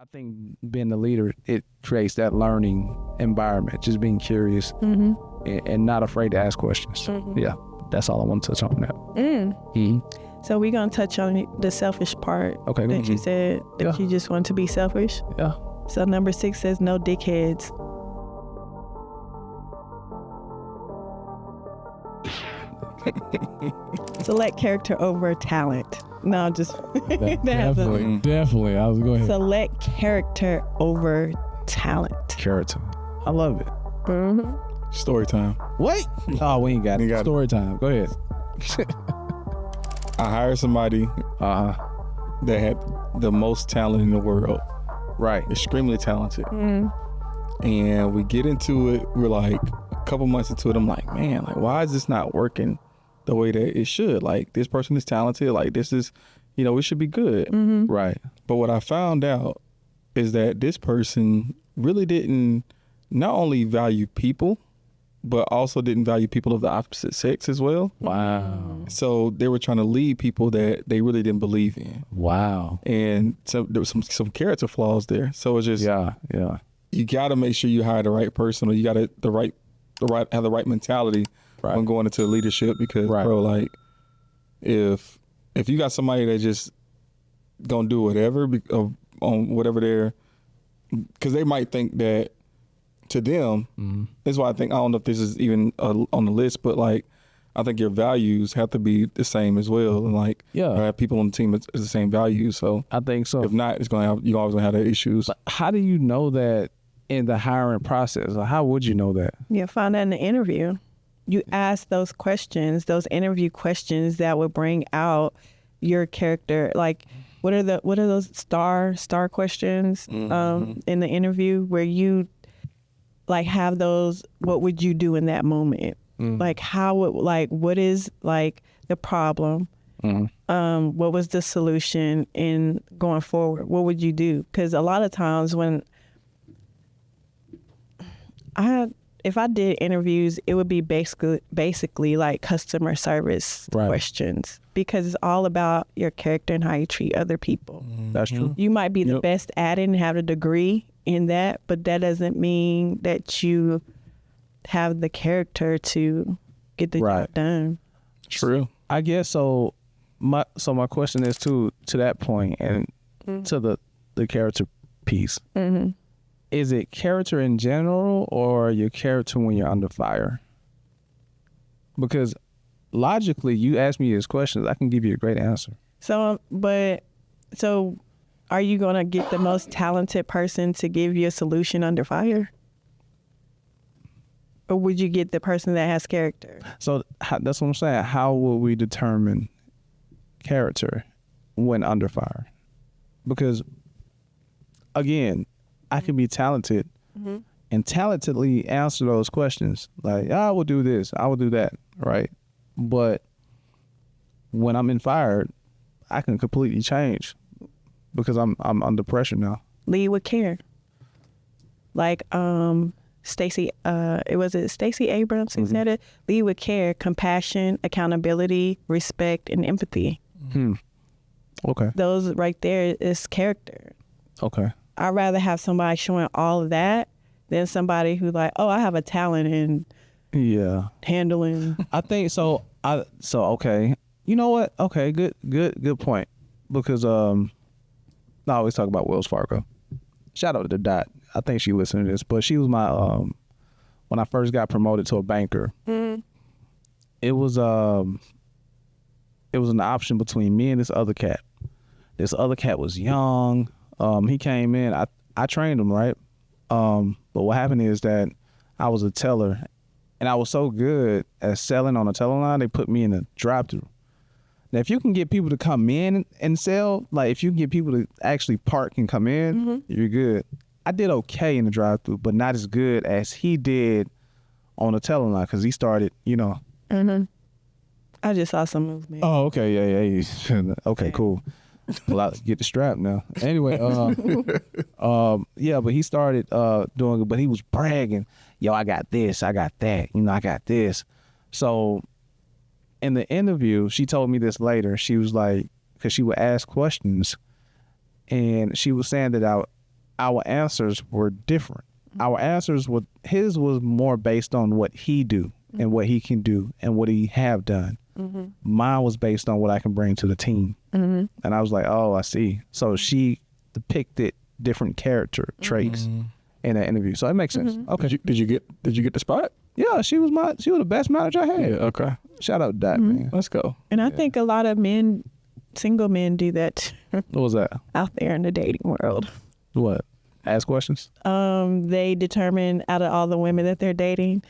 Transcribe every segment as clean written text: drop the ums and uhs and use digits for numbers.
I think being the leader, it creates that learning environment, just being curious and not afraid to ask questions. Yeah, that's all I want to touch on that. So we're going to touch on the selfish part that you said, that you just want to be selfish. Yeah. So number 6 says no dickheads. Select character over talent. No, just definitely. I was going ahead. Select character over talent. Character. I love it. Story time. Wait. Oh, we ain't got it. Story time. Go ahead. I hired somebody that had the most talent in the world. Right. Extremely talented. And we get into it. We're like a couple months into it. I'm like, man, like, why is this not working the way that it should? Like, this person is talented. Like, this is, we should be good. Right. But what I found out is that this person really didn't not only value people, but also didn't value people of the opposite sex as well. Wow. So they were trying to lead people that they really didn't believe in. Wow. And so there was some character flaws there. So it's just you got to make sure you hire the right person, or you got to have the right mentality when going into leadership. Because bro, like if you got somebody that just gonna do whatever on whatever because they might think that to them, that's why I don't know if this is even on the list, but like I think your values have to be the same as well, and like have people on the team is the same values. So I think so. If not, you're always gonna have that issues. But how do you know that in the hiring process? Or how would you know that? Yeah, find that in the interview. You ask those questions, those interview questions that would bring out your character. Like, what are those star questions in the interview where you like have those? What would you do in that moment? Like, what is like the problem? What was the solution in going forward? What would you do? Because a lot of times when if I did interviews, it would be basically like customer service questions, because it's all about your character and how you treat other people. That's true. You might be the best at it and have a degree in that, but that doesn't mean that you have the character to get the job done. True. I guess so. My question is to that point and to the character piece. Is it character in general or your character when you're under fire? Because logically, you ask me these questions, I can give you a great answer. So are you going to get the most talented person to give you a solution under fire? Or would you get the person that has character? So that's what I'm saying. How will we determine character when under fire? Because, again, I can be talented and talentedly answer those questions. Like, I will do this, I will do that, right? But when I'm in fire, I can completely change because I'm under pressure now. Lead with care. Like Stacey Abrams who said it. Lead with care, compassion, accountability, respect, and empathy. Okay. Those right there is character. Okay. I'd rather have somebody showing all of that than somebody who like, oh, I have a talent in handling. I think so. Okay. You know what? Okay, good point. Because I always talk about Wells Fargo. Shout out to Dot. I think she listened to this, but she was my when I first got promoted to a banker. It was an option between me and this other cat. This other cat was young. He came in, I trained him, right? But what happened is that I was a teller, and I was so good at selling on a teller line, they put me in a drive-thru. Now, if you can get people to come in and sell, like if you can get people to actually park and come in, you're good. I did okay in the drive-thru, but not as good as he did on the teller line, because he started, I just saw some movement. Oh, okay, yeah. Okay, cool. Well, I get the strap now. Anyway, but he started doing it, but he was bragging, yo, I got this, I got that, I got this. So in the interview, she told me this later. She was like, because she would ask questions, and she was saying that our answers were different. Our answers his was more based on what he do and what he can do and what he have done. Mine was based on what I can bring to the team. And I was like, oh, I see. So she depicted different character traits in that interview. So it makes sense. Okay. Did you get the spot? Yeah, she was the best manager I had. Yeah, okay. Shout out to that, man. Let's go. And I think a lot of single men do that What was that? out there in the dating world. What? Ask questions? They determine out of all the women that they're dating,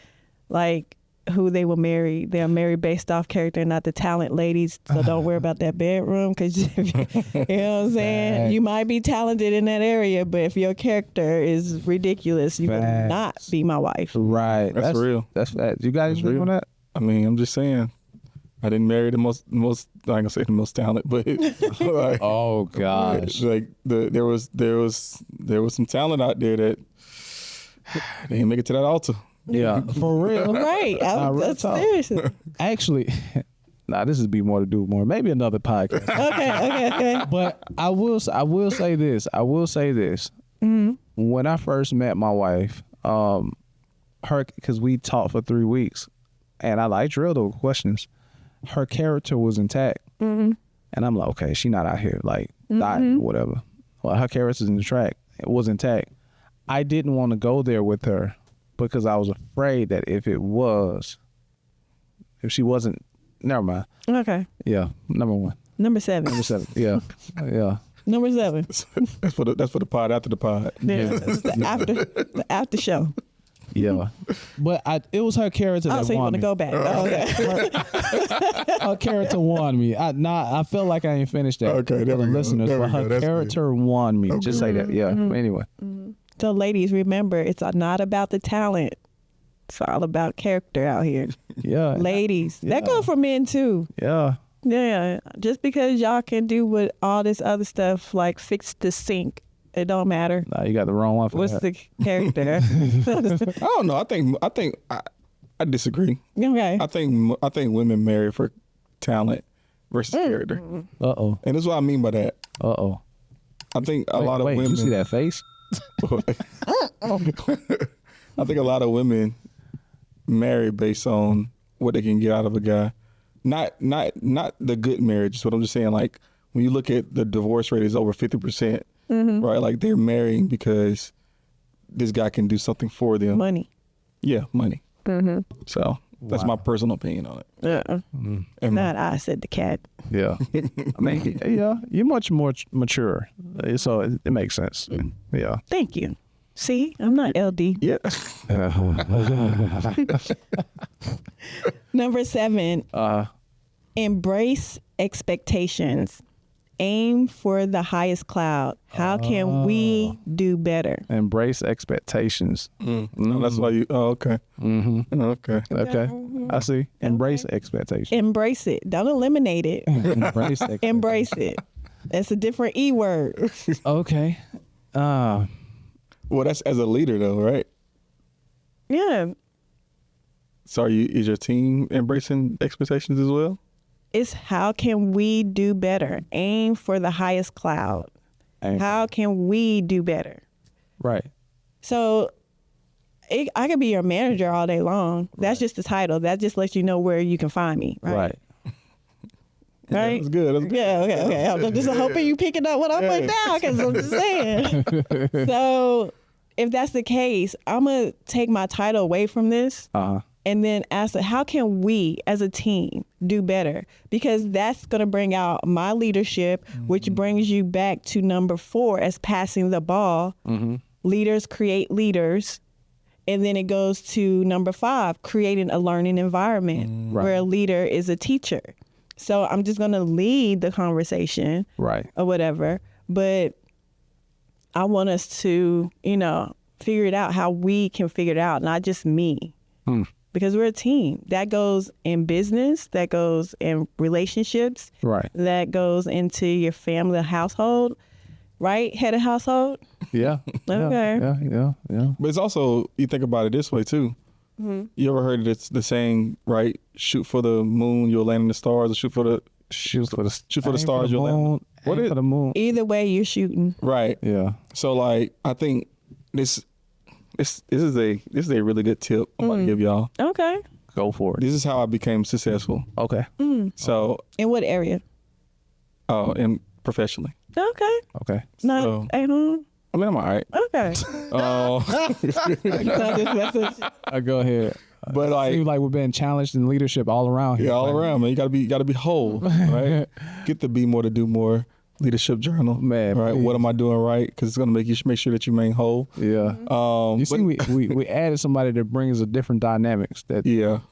like who they will marry. They'll marry based off character, not the talent, ladies. So don't worry about that bedroom, because you know what I'm saying? You might be talented in that area, but if your character is ridiculous, you will not be my wife. Right. That's real. That's fact. You guys agree on that? I mean, I'm just saying. I didn't marry the most. I ain't gonna say the most talent, but like, oh gosh, like there was some talent out there that they didn't make it to that altar. Yeah, for real. Right. That's serious. Actually, this is be more to do more. Maybe another podcast. Okay. But I will say this. When I first met my wife, because we talked for 3 weeks, and I drilled her questions. Her character was intact, and I'm like, okay, she not out here like dying or whatever. Well, her character's was intact. I didn't want to go there with her because I was afraid that if she wasn't, never mind. Okay. Yeah, number 1. Number 7. Yeah. Number 7. That's for the pod after the pod. Yeah. It's the after show. Yeah, but it was her character that so you want to go back? Okay. Her character won me. I feel like I ain't finished that. Okay, there we go. Listeners, but her character won me. Okay. Just say that. Yeah. Anyway. So, ladies, remember, it's not about the talent. It's all about character out here. Yeah. Ladies, that goes for men too. Yeah. Yeah. Just because y'all can do with all this other stuff like fix the sink, it don't matter. Nah, you got the wrong one for What's that. the character? I don't know. I disagree. Okay. I think women marry for talent versus character. Uh-oh. And this is what I mean by that. Uh-oh. I think a lot of women. You see that face? I think a lot of women marry based on what they can get out of a guy. Not the good marriage, but I'm just saying, like, when you look at the divorce rate is over 50%, right? Like, they're marrying because this guy can do something for them. Money. Yeah, money. So that's my personal opinion on it. Not I, said the cat. Yeah. I mean, yeah, you're much more mature, so it makes sense. Yeah. Thank you. See, I'm not LD. Yeah. Number 7, embrace expectations. Aim for the highest cloud. How can we do better? Embrace expectations. That's why you. Oh, okay. Okay. I see. Embrace expectations. Embrace it. Don't eliminate it. Embrace expectations. Embrace it. That's a different E word. Okay. Well, that's as a leader, though, right? Yeah. So is your team embracing expectations as well? It's how can we do better? Aim for the highest cloud. How can we do better? Right. So I could be your manager all day long. That's just the title. That just lets you know where you can find me. Right. Right? That's good. Yeah, okay. I'm just hoping you picking up what I'm putting down, because I'm just saying. So if that's the case, I'm going to take my title away from this. And then ask, how can we as a team do better? Because that's going to bring out my leadership, which brings you back to number 4 as passing the ball. Leaders create leaders. And then it goes to number 5, creating a learning environment where a leader is a teacher. So I'm just going to lead the conversation or whatever. But I want us to, figure it out how we can figure it out, not just me. Because we're a team. That goes in business, that goes in relationships, that goes into your family, household, right? Head of household? Yeah. Okay. Yeah. But it's also, you think about it this way too. You ever heard of the saying, right? Shoot for the moon, you'll land in the stars, or shoot for the stars, you'll land. What for the moon. Either way, you're shooting. Right. Yeah. So like, I think this is a really good tip I'm about to give y'all. Okay. Go for it. This is how I became successful. Okay. So. In what area? Oh, and professionally. Okay. Okay. Not So, at home. I mean, I'm all right. Okay. Go ahead. But like, seems like we're being challenged in leadership all around here. Yeah, all around, man. You gotta be whole, right? Get the be more to do more leadership journal, man. Right? What am I doing right? Because it's gonna make sure that you remain whole. Yeah. You see, we added somebody that brings a different dynamics that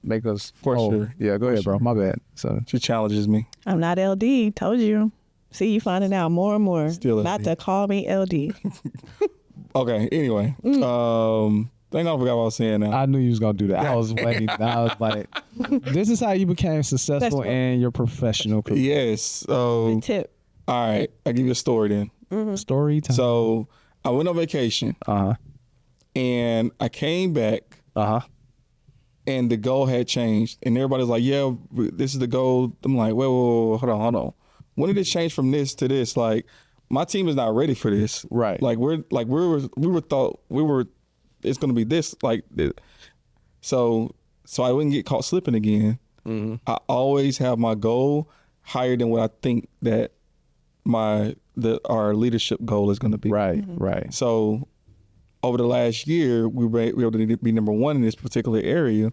make us for whole. sure. Yeah, go ahead, bro. My bad. So she challenges me. I'm not LD. Told you. See, you finding out more and more. Still not LD. to call me LD. Okay. Anyway, I think I forgot what I was saying now. I knew you was gonna do that. I was waiting. I was like, this is how you became successful in your professional career. Yes. So tip. All right, I'll give you a story then. Story time. So I went on vacation. And I came back. And the goal had changed, and everybody's like, "Yeah, this is the goal." I'm like, "Whoa, hold on. When did it change from this to this? Like, my team is not ready for this. Right? Like we were thought it's gonna be this like this. So I wouldn't get caught slipping again. I always have my goal higher than what I think that our leadership goal is going to be. Right. Right. So over the last year, we were able to be number one in this particular area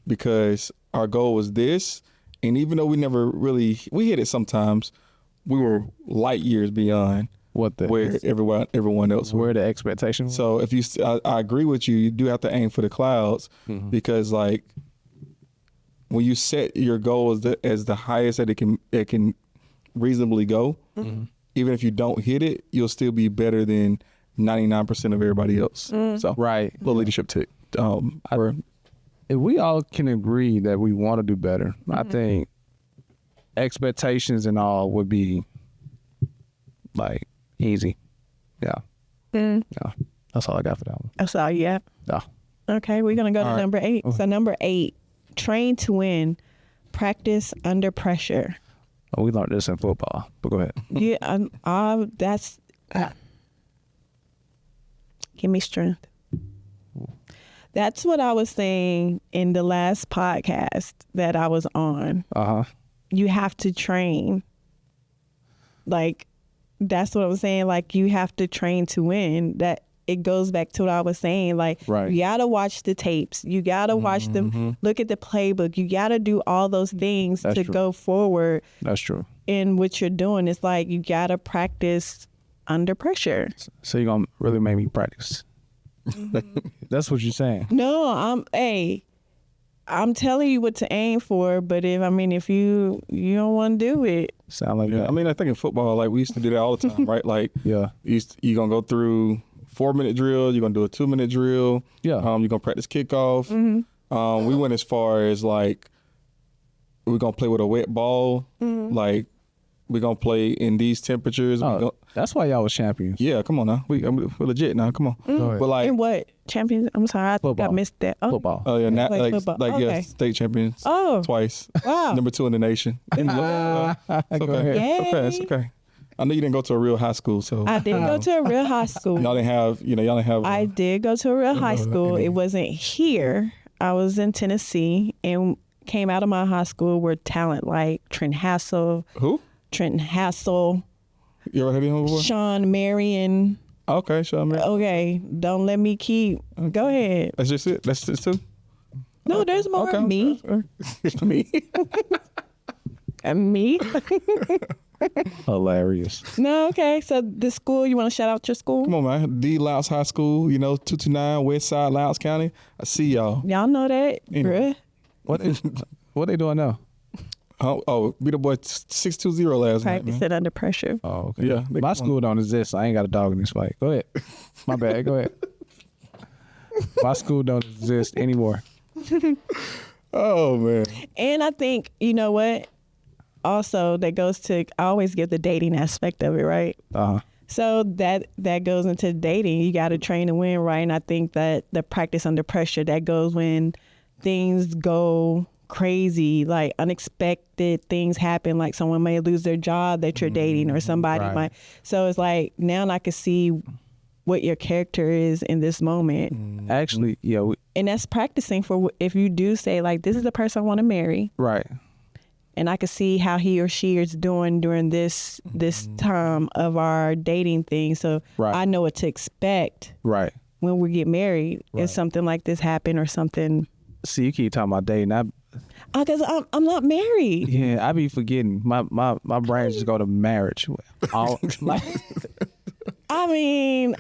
because our goal was this. And even though we never really, we hit it sometimes, we were light years beyond where everyone else where the expectation was. So if you, I agree with you, you do have to aim for the clouds because like when you set your goal as the highest that it can reasonably go, even if you don't hit it, you'll still be better than 99% of everybody else. So right, little leadership tip. If we all can agree that we want to do better, I think expectations and all would be like easy. Yeah. Yeah. That's all I got for that one. That's all you got? Yeah. Okay, we're going to go to number 8. So number 8, train to win, practice under pressure. Oh, we learned this in football, but go ahead. Yeah, that's... give me strength. That's what I was saying in the last podcast that I was on. You have to train. Like, that's what I was saying. Like, you have to train to win. That it goes back to what I was saying. Like, you gotta watch the tapes. You gotta watch them. Look at the playbook. You gotta do all those things to go forward. That's true. In what you're doing, it's like you gotta practice under pressure. So you're gonna really make me practice. That's what you're saying. No, I'm telling you what to aim for, but if you don't want to do it. Sound like that. I mean, I think in football, like we used to do that all the time, right? Like you're gonna go through 4-minute drill, you're gonna do a 2-minute drill. Yeah. You're gonna practice kickoff. We went as far as like we're gonna play with a wet ball. Like we're gonna play in these temperatures. That's why y'all was champions. Yeah, come on now. We're legit now. Come on. But like, and what champions? I'm sorry, I think I missed that. Oh. Football. Oh yeah, football. Yeah, state champions. Twice. Wow. Number 2 in the nation. It's okay. It's okay. I know you didn't go to a real high school, so I did go to a real high school. Y'all didn't have. I did go to a real high school. It wasn't here. I was in Tennessee, and came out of my high school were talent like Trent Hassel. Who? Trenton Hassel. You ever heard of him before? Sean Marion. Okay, Sean Marion. Okay, don't let me keep. Go ahead. That's just it? That's just 2? No, there's more. Okay. Me. Me. And me. Hilarious. No, okay. So the school, you want to shout out your school? Come on, man. D. Louds High School, 229 West Side, Louds County. I see y'all. Y'all know that, bruh. What they doing now? Beat the boy 620 last night. Practice it under pressure. Oh, okay. Yeah. My school don't exist, so I ain't got a dog in this fight. Go ahead. My bad. Go ahead. My school don't exist anymore. Oh, man. And I think, you know what? Also, that goes to, I always give the dating aspect of it, right? So that goes into dating. You got to train to win, right? And I think that the practice under pressure, that goes when things go crazy, like unexpected things happen. Like someone may lose their job that you're dating, or somebody might. So it's like now I can see what your character is in this moment. Actually, yeah. And that's practicing for if you do say like, this is the person I want to marry. Right. And I can see how he or she is doing during this time of our dating thing. So I know what to expect. Right. When we get married, if something like this happen or something. See, you keep talking about dating. Because I'm not married. Yeah, I be forgetting. My brain just go to marriage. I mean,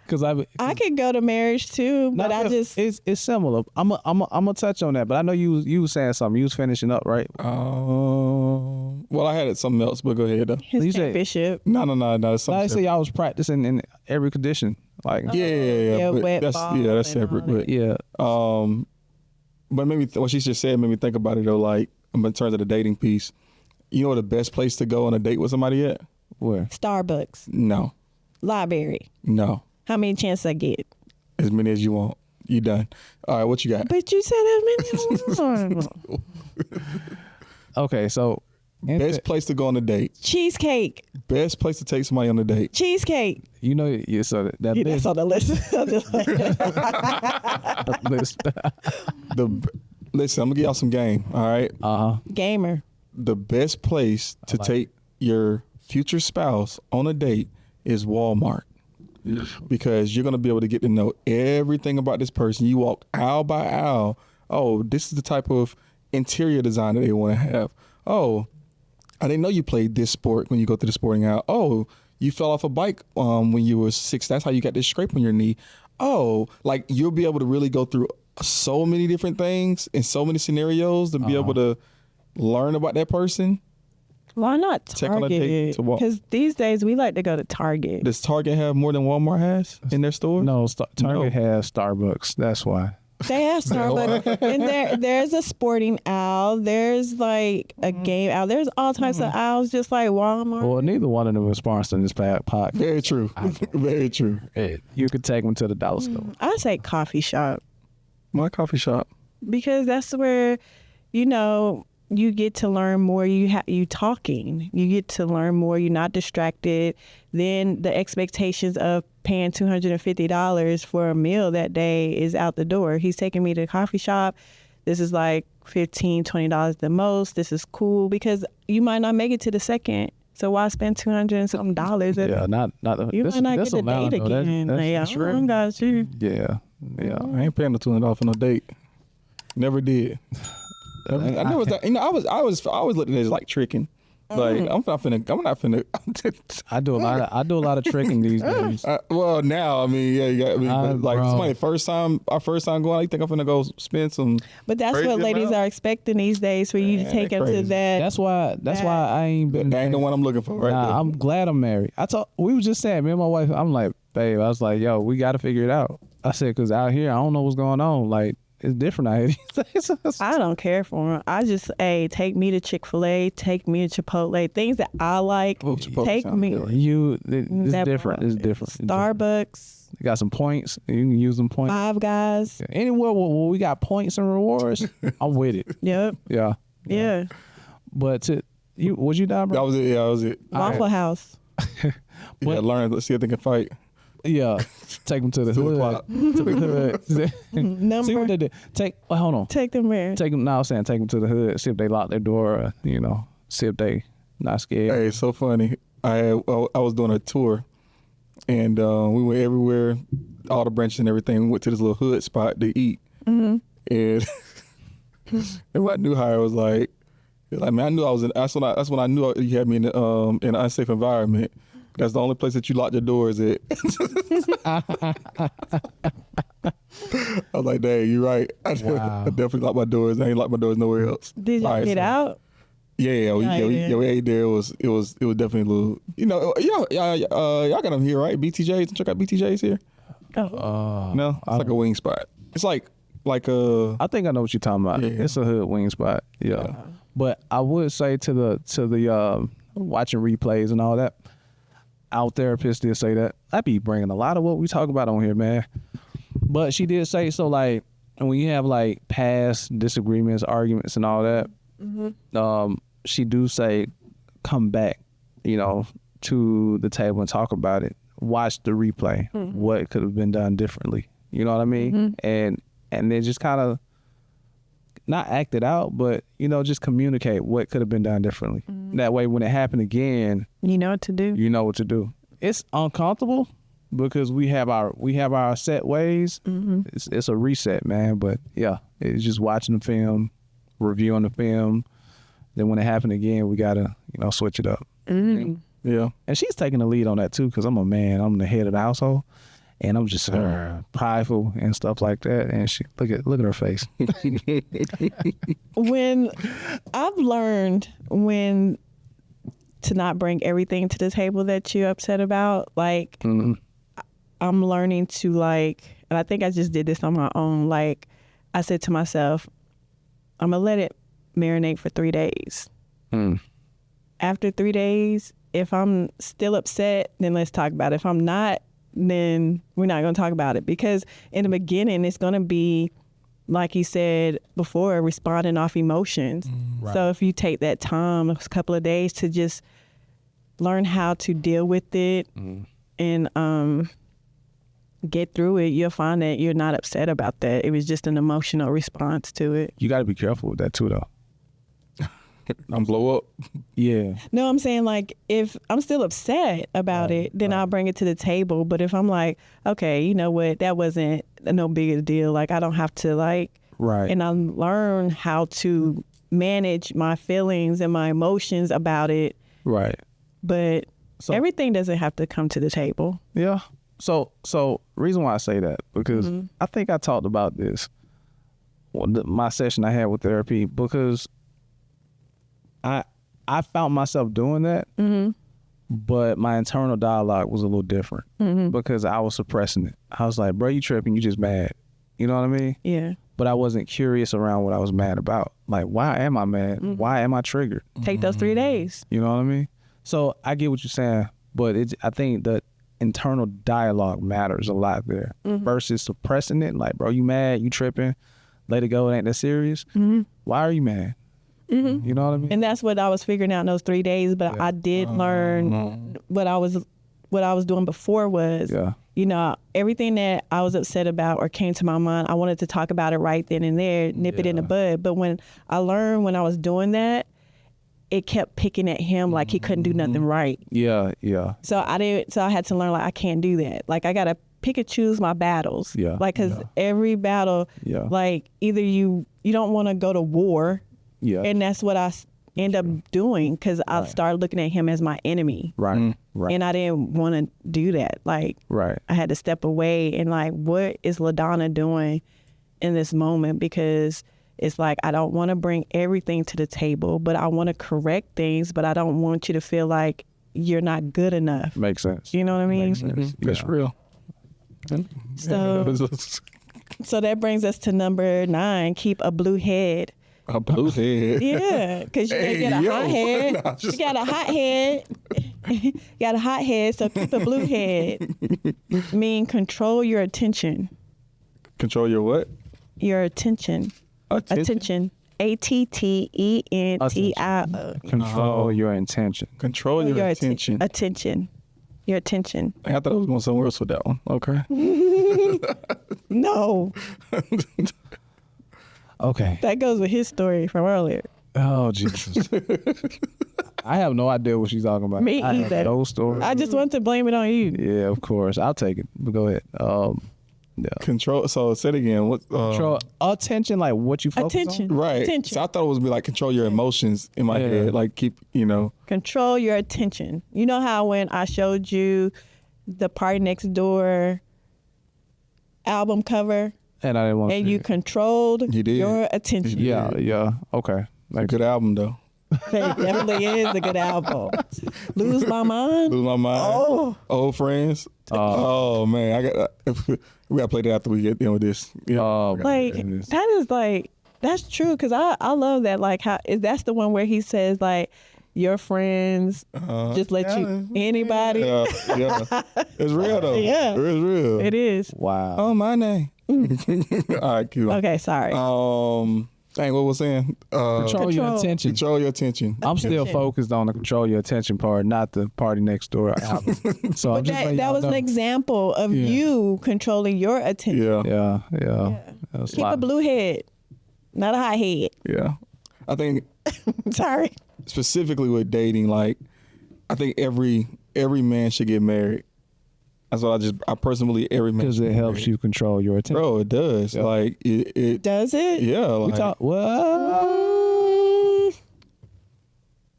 because I could go to marriage too, but it's similar. I'm gonna touch on that, but I know you was saying something. You was finishing up, right? Well, I had something else, but go ahead though. His championship. No. It's something. I say y'all was practicing in every condition, like that's separate. But but maybe what she just said made me think about it though. Like in terms of the dating piece, you know, the best place to go on a date with somebody at? Where? Starbucks. No. Library. No. How many chances I get? As many as you want. You done. All right, what you got? But you said as many. Okay, so best place to go on a date. Cheesecake. Best place to take somebody on a date. Cheesecake. You know, so that that's on the list. Listen, I'm gonna give y'all some game. All right. Gamer. The best place to take your future spouse on a date is Walmart. Because you're going to be able to get to know everything about this person. You walk aisle by aisle. Oh, this is the type of interior design that they want to have. Oh, I didn't know you played this sport when you go to the sporting aisle. Oh, you fell off a bike when you were 6. That's how you got this scrape on your knee. Oh, like you'll be able to really go through so many different things in so many scenarios to be able to learn about that person. Why not Target? Because these days we like to go to Target. Does Target have more than Walmart has in their store? No, Target has Starbucks. That's why. They have Starbucks. And there's a sporting aisle. There's like a game aisle. There's all types of aisles just like Walmart. Well, neither one of them is sponsoring this podcast. Very true. Very true. You could take them to the dollar store. I say coffee shop. My coffee shop. Because that's where, you know, you get to learn more. You talking. You get to learn more. You're not distracted. Then the expectations of paying $250 for a meal that day is out the door. He's taking me to the coffee shop. This is like $15, $20 the most. This is cool because you might not make it to the second. So why spend $200 and something? Yeah, not. You might not get the date again. That's right. Got you. Yeah. I ain't paying the $200 for no date. Never did. I never thought, you know, I was looking at it as like tricking. Like I'm not finna. I do a lot of tricking these days. Well, now I mean, like somebody our first time going. I think I'm finna go spend some. But that's what ladies are expecting these days for you to take them to that. That's why I ain't been. That ain't the one I'm looking for. Right there. I'm glad I'm married. We was just saying, me and my wife. I'm like, babe. I was like, yo, we got to figure it out. I said, cause out here I don't know what's going on. Like. It's different out here. I don't care for them. I just, take me to Chick-fil-A, take me to Chipotle, things that I like. Take me. It's different. It's different. Starbucks. You got some points. You can use them points. Five Guys. Anywhere where we got points and rewards, I'm with it. Yep. Yeah. But was you down, bro? That was it. Yeah, that was it. Waffle House. Learn. Let's see if they can fight. Yeah, take them to the hood. To the hood. Number. See what they did. Hold on. Take them where? Take them. Now I'm saying take them to the hood. See if they lock their door. See if they not scared. Hey, it's so funny. I was doing a tour, and we went everywhere, all the branches and everything. We went to this little hood spot to eat, and my new hire was like, man, I knew I was in. That's when I knew you had me in an unsafe environment. That's the only place that you lock your doors at. I was like, dang, you're right. I definitely lock my doors. I ain't lock my doors nowhere else. Did you get out? Yeah, we ate there. It was definitely a little, y'all got them here, right? BTJs. Check out BTJs here. Oh. No, it's like a wing spot. It's like I think I know what you're talking about. Yeah. It's a hood wing spot. Yeah. But I would say to the watching replays and all that. Our therapist did say that. I be bringing a lot of what we talk about on here, man. But she did say, so like, And when you have like past disagreements, arguments, and all that, she do say, come back, to the table and talk about it. Watch the replay. What could have been done differently? You know what I mean? And then just kind of not act it out, but just communicate what could have been done differently. That way, when it happened again, you know what to do. You know what to do. It's uncomfortable because we have our set ways. It's a reset, man. But yeah, it's just watching the film, reviewing the film. Then when it happened again, we gotta switch it up. Yeah, and she's taking the lead on that too, because I'm a man. I'm the head of the household, and I'm just prideful and stuff like that. And she look at her face. When I've learned to not bring everything to the table that you're upset about, like I'm learning to and I think I just did this on my own. Like I said to myself, I'm gonna let it marinate for 3 days. After 3 days, if I'm still upset, then let's talk about it. If I'm not, then we're not going to talk about it. Because in the beginning, it's going to be, like he said before, responding off emotions. Right. So if you take that time, a couple of days to just learn how to deal with it and get through it, you'll find that you're not upset about that. It was just an emotional response to it. You got to be careful with that too, though. I'm blow up. Yeah. No, I'm saying if I'm still upset about it, then I'll bring it to the table. But if I'm like, okay, you know what, that wasn't no big a deal. I don't have to right. And I learn how to manage my feelings and my emotions about it. Right. But everything doesn't have to come to the table. Yeah. So reason why I say that, because I think I talked about this, my session I had with therapy, because I found myself doing that, but my internal dialogue was a little different because I was suppressing it. I was like, bro, you tripping, you just mad. You know what I mean? Yeah. But I wasn't curious around what I was mad about. Like, why am I mad? Why am I triggered? Take those 3 days. You know what I mean? So I get what you're saying, but I think that internal dialogue matters a lot there versus suppressing it. Like, bro, you mad, you tripping, let it go, it ain't that serious. Why are you mad? You know what I mean? And that's what I was figuring out in those 3 days. But I did learn what I was doing before was, everything that I was upset about or came to my mind, I wanted to talk about it right then and there, nip it in the bud. But when I learned when I was doing that, it kept picking at him like he couldn't do nothing right. Yeah. So I had to learn I can't do that. I got to pick and choose my battles. Yeah. Because every battle, either you don't want to go to war. Yeah. And that's what I end up doing because I started looking at him as my enemy. Right. Right. And I didn't want to do that. I had to step away and what is LaDonna doing in this moment? Because it's I don't want to bring everything to the table, but I want to correct things, but I don't want you to feel like you're not good enough. Makes sense. You know what I mean? Makes sense. That's real. So that brings us to number 9, keep a blue head. A blue head. Yeah, because you get a hot head. You got a hot head. You got a hot head, so keep a blue head. Control your attention. Control your what? Your attention. Attention. ATTENTIO. Control your intention. Control your attention. Attention. Your attention. I thought I was going somewhere else with that one. Okay. No. Okay. That goes with his story from earlier. Oh, Jesus. I have no idea what she's talking about. Me either. Have no story. I just want to blame it on you. Yeah, of course. I'll take it. But go ahead. Yeah. Control. So say it again. What? Control attention, what you focus attention. on? Right. Attention. So I thought it was control your emotions in my head. Keep, Control your attention. You know how when I showed you the Party Next Door album cover? And I didn't want to. And you controlled your attention. Yeah. Okay. A good album, though. It definitely is a good album. Lose My Mind? Lose My Mind. Oh. Old Friends. Oh, man. We got to play that after we get done with this. Yeah. That is that's true because I love that. That's the one where he says, your friends just let you anybody. Yeah. It's real though. Yeah, it's real. It is. Wow. Oh, my name. All right, cool. Okay, sorry. Dang, what was saying? Control your attention. Control your attention. I'm still focused on the control your attention part, not the party next door album. So but that was an example of you controlling your attention. Yeah. Keep a blue head, not a high head. Yeah. I think Sorry. specifically with dating, like I think every man should get married. That's what I personally every man because it helps you control your attention. Bro, it does. Yeah. Like it does it? Yeah. Like, we talk. Well,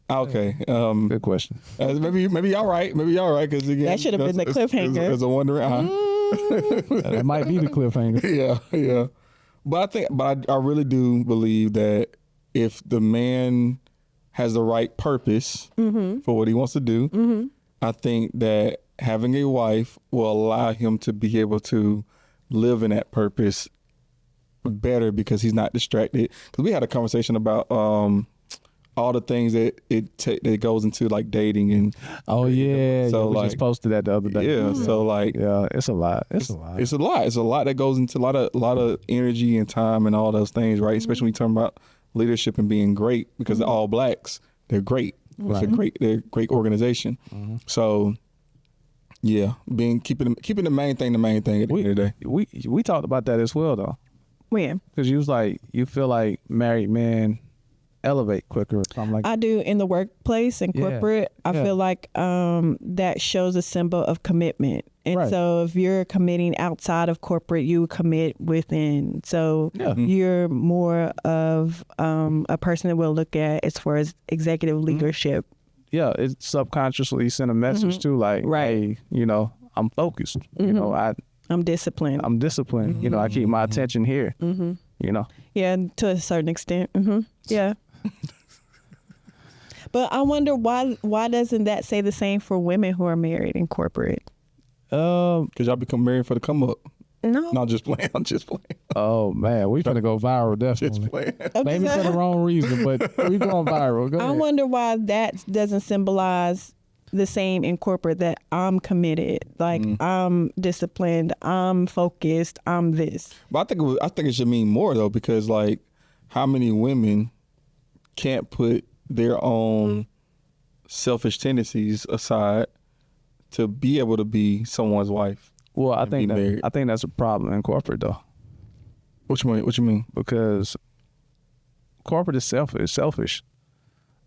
okay. Good question. Maybe y'all right. Maybe y'all right because that should have been the cliffhanger. There's a wondering. That might be the cliffhanger. Yeah. But I really do believe that if the man has the right purpose for what he wants to do, I think that having a wife will allow him to be able to live in that purpose better because he's not distracted. Because we had a conversation about all the things that that goes into like dating and so we just posted that the other day. So like it's a lot. It's a lot that goes into a lot of energy and time and all those things, right? Especially when you're talking about leadership and being great because they're all blacks. They're great. Right. They're a great organization. So yeah, keeping the main thing at the end of the day. We talked about that as well though. When? Because you was like you feel like married men elevate quicker or something like that. I do in the workplace and corporate. I feel like that shows a symbol of commitment. And so if you're committing outside of corporate, you commit within. So you're more of a person that will look at as far as executive leadership. Yeah, it subconsciously sent a message too, like, hey, I'm focused. I'm disciplined. You know, I keep my attention here. Yeah, to a certain extent. Yeah. But I wonder why doesn't that say the same for women who are married in corporate? Because y'all become married for the come up. No. No, just playing. I'm just playing. Oh man, we finna go viral definitely. Just playing. Maybe for the wrong reason, but we going viral. Go ahead. I wonder why that doesn't symbolize the same in corporate, that I'm committed, like I'm disciplined, I'm focused, I'm this. But I think it should mean more though, because like how many women can't put their own selfish tendencies aside to be able to be someone's wife? Well, I think that's a problem in corporate though. What you mean? Because corporate is selfish.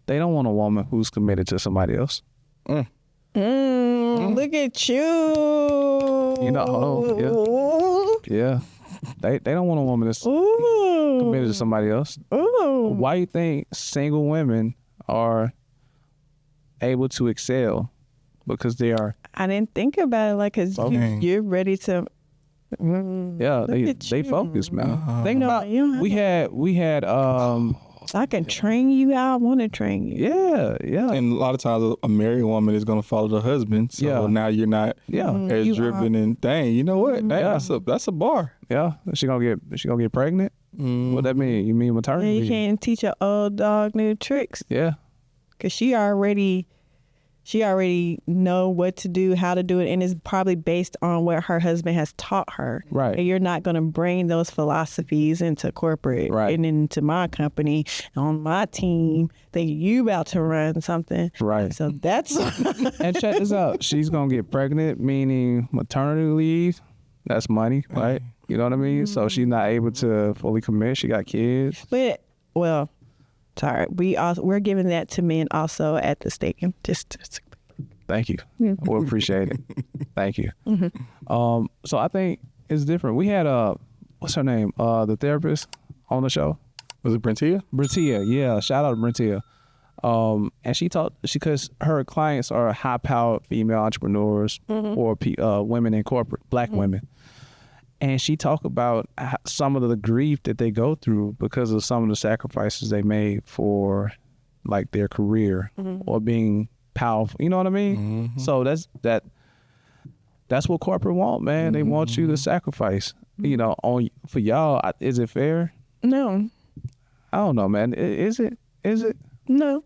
They don't want a woman who's committed to somebody else. Look at you. Yeah. They don't want a woman that's committed to somebody else. Ooh. Why do you think single women are able to excel? Because they are. I didn't think about it like, because you're ready to. They focus, man. Think about we had I can train you how I want to train you. Yeah. And a lot of times a married woman is going to follow the husband. So now you're not as driven and dang, you know what? That's a bar. Yeah. She gonna get pregnant? What that mean? You mean maternity? Yeah, you can't teach an old dog new tricks. Yeah. Cause she already know what to do, how to do it, and it's probably based on what her husband has taught her. Right. And you're not going to bring those philosophies into corporate and into my company, on my team, thinking you about to run something. Right. So that's... And check this out. She's going to get pregnant, meaning maternity leave. That's money, right? You know what I mean? So she's not able to fully commit. She got kids. But, well... Sorry, we're giving that to men also at the stadium. Just thank you. We'll appreciate it. Thank you. So I think it's different. We had what's her name? The therapist on the show. Was it Brentia? Brentia, yeah. Shout out to Brentia. And she because her clients are high-powered female entrepreneurs or women in corporate, black women. And she talked about some of the grief that they go through because of some of the sacrifices they made for like their career or being powerful. You know what I mean? So that's what corporate want, man. They want you to sacrifice. You know, for y'all, is it fair? No. I don't know, man. Is it? No.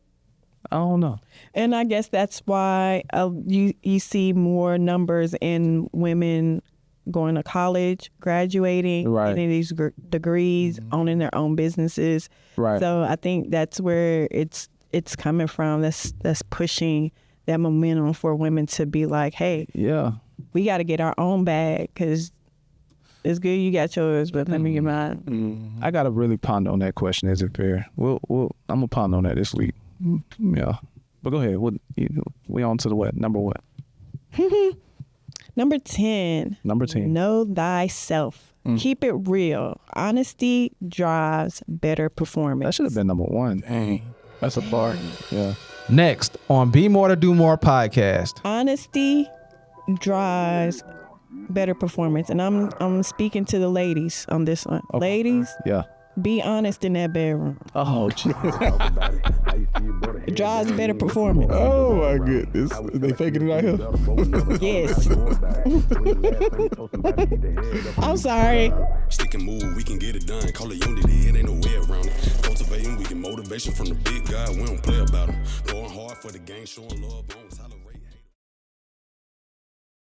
don't know. And I guess that's why you see more numbers in women going to college, graduating, getting these degrees, owning their own businesses. Right. So I think that's where it's coming from. That's pushing that momentum for women to be like, hey, we got to get our own bag because it's good you got yours, but let me get mine. I got to really ponder on that question. Is it fair? I'm going to ponder on that this week. Yeah. But go ahead. We on to the what? Number what? Number 10. Know thyself. Keep it real. Honesty drives better performance. That should have been number 1. Dang. That's a bar. Yeah. Next on Be More to Do More podcast. Honesty drives better performance. And I'm speaking to the ladies on this one. Okay. Ladies, be honest in that bedroom. Oh, geez. It drives better performance. Oh my goodness. They faking it out here? Yes. I'm sorry. Stick and move, we can get it done. Call it unity, it ain't no way around it. Cultivating, we get motivation from the big guy. We don't play about him. Going hard for the game, showing love.